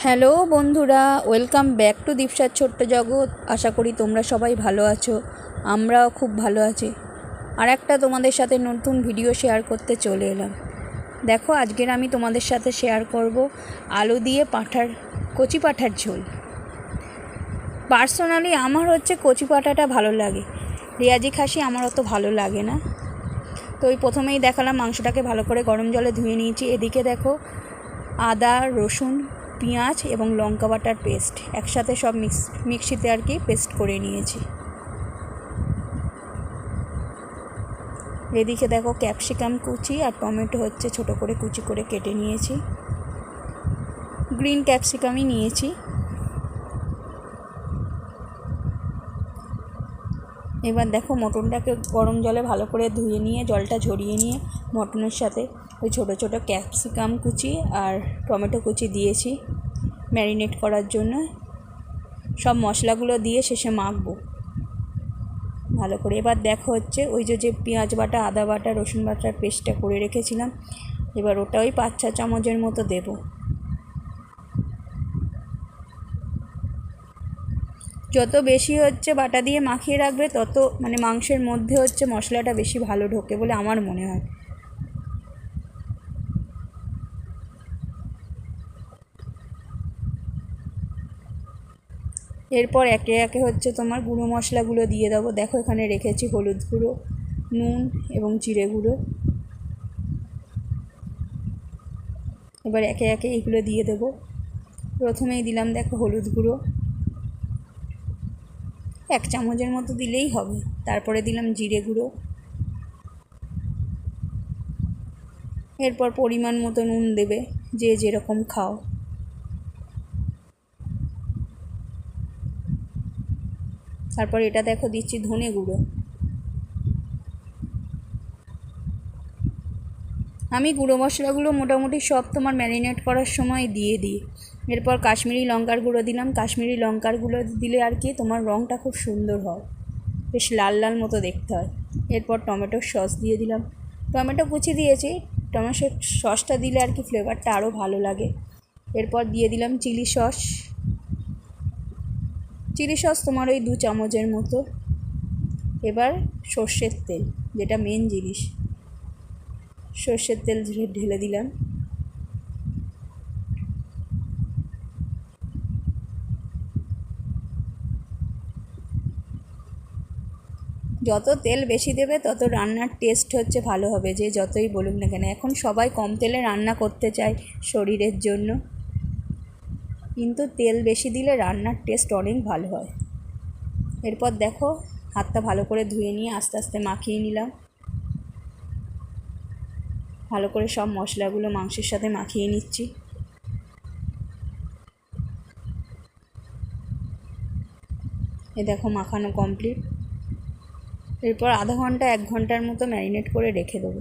Hello বন্ধুরা, welcome back to দীপসার ছোট্ট জগৎ। আশা করি তোমরা সবাই ভালো আছো, আমরাও খুব ভালো আছি। আর একটা তোমাদের সাথে নতুন ভিডিও শেয়ার করতে চলে এলাম। দেখো, আজকের আমি তোমাদের সাথে শেয়ার করব আলু দিয়ে কচি পাঁঠার ঝোল। পার্সোনালি আমার কচি পাঁঠাটা ভালো লাগে, রেয়াজি খাসি আমার অত ভালো লাগে না। তো ওই প্রথমেই দেখালাম, মাংসটাকে ভালো করে গরম জলে ধুয়ে নিয়েছি। এদিকে দেখো, আদা, রসুন, পেঁয়াজ এবং লঙ্কা বাটার পেস্ট একসাথে সব মিক্সিতে পেস্ট করে নিয়েছি। এদিকে দেখো, ক্যাপসিকাম কুচি আর টমেটো ছোট করে কুচি করে কেটে নিয়েছি। গ্রিন ক্যাপসিকামই নিয়েছি। এবার দেখো, মটনটাকে গরম জলে ভালো করে ধুয়ে নিয়ে জলটা ঝরিয়ে নিয়ে মটনের সাথে ওই ছোটো ছোটো ক্যাপসিকাম কুচি আর টমেটো কুচি দিয়েছি ম্যারিনেট করার জন্য। সব মশলাগুলো দিয়ে শেষে মাখবো ভালো করে। এবার দেখো ওই যে পেঁয়াজ বাটা, আদা বাটা, রসুন বাটার পেস্টটা করে রেখেছিলাম, এবার ওটা ওই 5-6 চামচের মতো দেবো। যত বেশি বাটা দিয়ে মাখিয়ে রাখবে তত মাংসের মধ্যে মশলাটা বেশি ভালো ঢোকে বলে আমার মনে হয়। এরপর একে একে তোমার গুঁড়ো মশলাগুলো দিয়ে দেবো। দেখো, এখানে রেখেছি হলুদ গুঁড়ো, নুন এবং জিরে গুঁড়ো। এবার একে একে এগুলো দিয়ে দেবো। প্রথমেই দিলাম দেখো হলুদ গুঁড়ো, 1 চামচের মতো দিলেই হবে। তারপরে দিলাম জিরে গুঁড়ো। এরপর পরিমাণ মতো নুন দেবে, যে যেরকম খাও। তারপর এটা দেখো দিচ্ছি ধনে গুঁড়ো। আমি গুঁড়ো মশলাগুলো মোটামুটি সব তোমার ম্যারিনেট করার সময় দিয়ে দিই। এরপর কাশ্মীরি লঙ্কার গুঁড়ো দিলাম। কাশ্মীরি লঙ্কার গুঁড়ো দিলে তোমার রঙটা খুব সুন্দর হয়, বেশ লাল লাল মতো দেখতে হয়। এরপর টমেটোর সস দিয়ে দিলাম। টমেটো কুচি দিয়েছি, টমেটো সসটা দিলে ফ্লেভারটা আরও ভালো লাগে। এরপর দিয়ে দিলাম চিলি সস তোমার ওই 2 চামচের মতো। এবার সর্ষের তেল, যেটা মেন জিনিস, সর্ষের তেল ঢেলে দিলাম। যত তেল বেশি দেবে তত রান্নার টেস্ট ভালো হবে, যে যতই বলুক না কেন। এখন সবাই কম তেলে রান্না করতে চায় শরীরের জন্য, কিন্তু তেল বেশি দিলে রান্নার টেস্ট অনেক ভালো হয়। এরপর দেখো, হাতটা ভালো করে ধুয়ে নিয়ে আস্তে আস্তে মাখিয়ে নিলাম। ভালো করে সব মশলাগুলো মাংসের সাথে মাখিয়ে নিচ্ছি। এ দেখো, মাখানো কমপ্লিট। এরপর আধা ঘন্টা 1 ঘন্টার মতো ম্যারিনেট করে রেখে দেবো।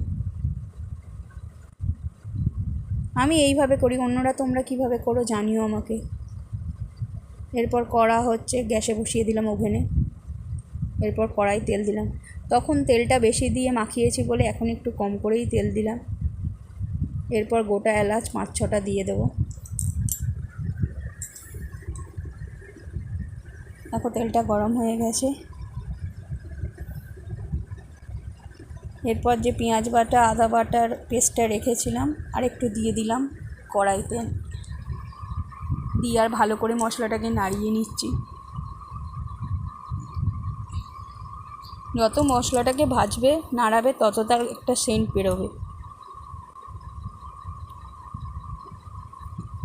আমি এইভাবে করি, অন্যরা তোমরা কিভাবে করো জানিও আমাকে। এরপর কড়া গ্যাসে বসিয়ে দিলাম ওভেনে। এরপর কড়াই তেল দিলাম। তখন তেলটা বেশি দিয়ে মাখিয়েছি বলে এখন একটু কম করেই তেল দিলাম। এরপর গোটা এলাচ 5-6টা দিয়ে দেবো। দেখো, তেলটা গরম হয়ে গেছে। এরপর যে পেঁয়াজ বাটা, আদা বাটার পেস্টটা রেখেছিলাম আর একটু দিয়ে দিলাম কড়াইতে, দিয়ে আর ভালো করে মশলাটাকে নাড়িয়ে নিচ্ছি। যত মশলাটাকে ভাজবে, নাড়াবে, তত তার একটা সেন্ট বেরোবে।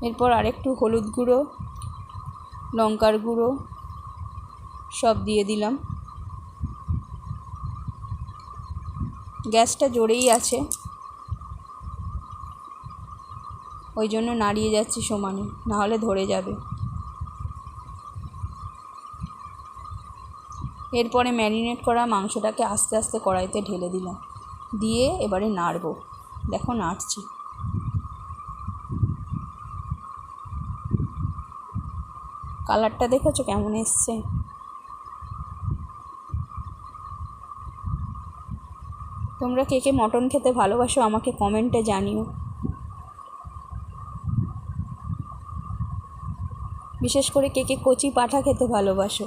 এরপর আরেকটু হলুদ গুঁড়ো, লঙ্কার গুঁড়ো সব দিয়ে দিলাম। গ্যাসটা জোরেই আছে, ওই জন্য নাড়িয়ে যাচ্ছি সমানে, নাহলে ধরে যাবে। এরপরে ম্যারিনেট করা মাংসটাকে আস্তে আস্তে কড়াইতে ঢেলে দিলাম, দিয়ে এবারে নাড়ব। দেখো, নাড়ছি। কালারটা দেখেছো কেমন এসছে? তোমরা কে কে মটন খেতে ভালোবাসো আমাকে কমেন্টে জানিও। বিশেষ করে কে কে কচি পাঁঠা খেতে ভালোবাসো।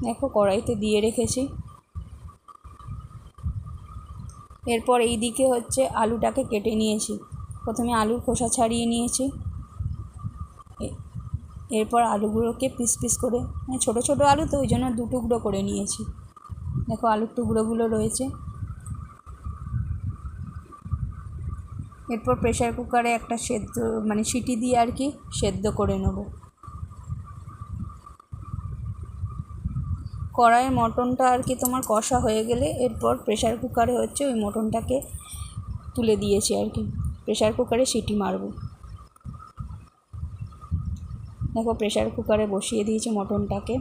দেখো কড়াইতে দিয়ে রেখেছি। এরপর এই দিকে হচ্ছে আলুটাকে কেটে নিয়েছি। প্রথমে আলুর খোসা ছাড়িয়ে নিয়েছি। এরপর আলুগুলোকে পিস পিস করে, মানে ছোটো ছোটো আলু তো ওই জন্য 2 টুকরো করে নিয়েছি। দেখো আলুর টুকরোগুলো রয়েছে। এরপর প্রেশার কুকারে একটা সেদ্ধ, মানে সিটি দিয়ে আর কি সেদ্ধ করে নেব। কড়াইয়ের মটনটা আর কি তোমার কষা হয়ে গেলে এরপর প্রেশার কুকারে হচ্ছে ওই মটনটাকে তুলে দিয়েছি আর কি, প্রেশার কুকারে সিটি মারব। দেখো প্রেশার কুকারে বসিয়ে দিয়েছি মটনটাকে।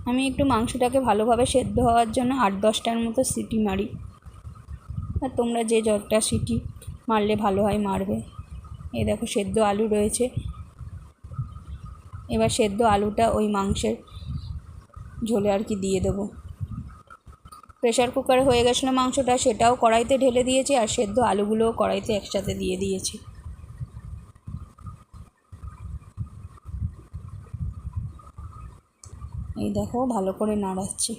আমি একটু মাংসটাকে ভালোভাবে সেদ্ধ হওয়ার জন্য 8-10টার মতো সিটি মারি, আর তোমরা যে যতটা সিটি মারলে ভালো হয় মারবে। এই দেখো সেদ্ধ আলু রয়েছে। এবার সেদ্ধ আলুটা ওই মাংসের ঝোলে আর কি দিয়ে দেবো। প্রেশার কুকারে হয়ে গেছিলো মাংসটা, সেটাও কড়াইতে ঢেলে দিয়েছি, আর সেদ্ধ আলুগুলোও কড়াইতে একসাথে দিয়ে দিয়েছি। এই দেখো ভালো করে নাড়াচ্ছি।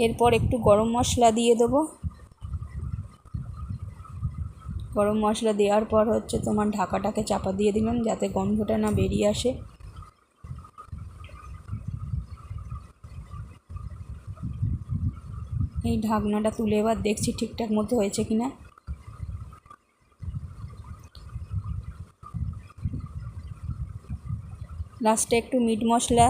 এরপর একটু গরম মশলা দিয়ে দেবো। গরম মশলা দেওয়ার পর হচ্ছে তোমার ঢাকাটাকে চাপা দিয়ে দিলাম যাতে গন্ধটা না বেরিয়ে আসে। এই ঢাকনাটা তুলে এবার দেখছি ঠিকঠাক মতো হয়েছে কি না। লাস্টে একটু মিট মশলা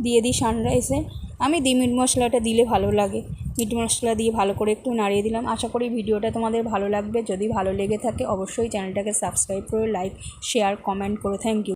দিয়ে দিই সানরাইসে। আমি দিই মিট মশলাটা দিলে ভালো লাগে। মিট মশলা দিয়ে ভালো করে একটু নাড়িয়ে দিলাম। আশা করি ভিডিওটা তোমাদের ভালো লাগবে। যদি ভালো লেগে থাকে অবশ্যই চ্যানেলটাকে সাবস্ক্রাইব করে লাইক, শেয়ার, কমেন্ট করো। Thank you.